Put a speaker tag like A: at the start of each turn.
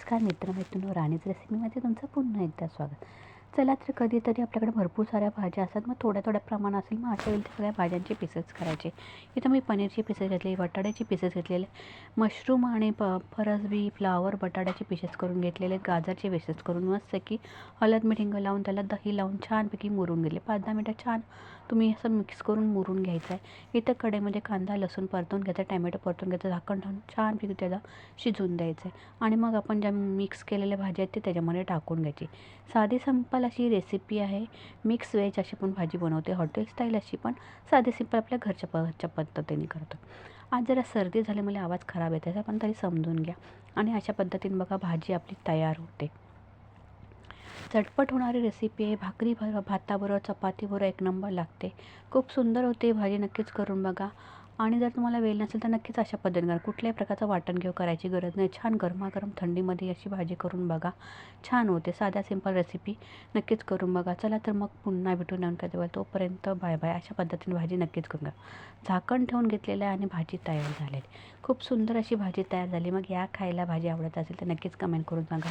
A: नमस्कार मित्रमैत्रिणींनो, राणीच रेसिपीमध्ये तुमचं पुन्हा एकदा स्वागत. चला तर कधीतरी आपल्याकडे भरपूर साऱ्या भाज्या असतात, मग थोड्या थोड्या प्रमाणात असेल, मग अशा वेळी त्या सगळ्या भाज्यांचे पीसेस करायचे. इथं मी पनीरचे पीसेस घेतले, बटाट्याचे पीसेस घेतलेले, मशरूम आणि फरसबी, फ्लावर, बटाट्याचे पीसेस करून घेतलेले, गाजरचे पीसेस करून मस्त की हळद मीठ हिंग लावून त्याला दही लावून छानपैकी मुरून घेतले. 5-10 मिनटं छान तुम्ही असं मिक्स करून मुरून घ्यायचं आहे. इथं कढईमध्ये कांदा लसूण परतून घ्यायचा, टॅमॅटो परतून घ्यायचा, झाकण ठेवून छानपैकी त्याला शिजवून द्यायचं आहे. आणि मग आपण ज्या मिक्स केलेल्या भाज्या आहेत ते त्याच्यामध्ये टाकून घ्यायची. साधी सिंपल अशी रेसिपी आहे. मिक्स व्हेज अशी पण भाजी बनवते, हॉटेल स्टाईल अशी पण साधी सिंपल आपल्या घरच्या पद्धतीने करतो. आज जरा सर्दी झाली, मला आवाज खराब येत आहे, पण तरी समजून घ्या. आणि अशा पद्धतीने बघा भाजी आपली तयार होते. झटपट होणारी रेसिपी आहे. भाकरी भाताबरोबर चपातीबरोबर एक नंबर लागते. खूप सुंदर होते भाजी, नक्कीच करून बघा. आणि जर तुम्हाला वेळ नसेल तर नक्कीच अशा पद्धतीने करा. कुठल्याही प्रकारचं वाटण घेऊ करायची गरज नाही. छान गरमागरम थंडीमध्ये अशी भाजी करून बघा, छान होते. साध्या सिंपल रेसिपी नक्कीच करून बघा. चला तर मग पुन्हा भेटून नवीन कधी, तोपर्यंत बाय बाय. अशा पद्धतीने भाजी नक्कीच करून बघा. झाकण ठेवून घेतलेलं आहे आणि भाजी तयार झालेली. खूप सुंदर अशी भाजी तयार झाली. मग या खायला भाजी आवडत असेल तर नक्कीच कमेंट करून सांगा.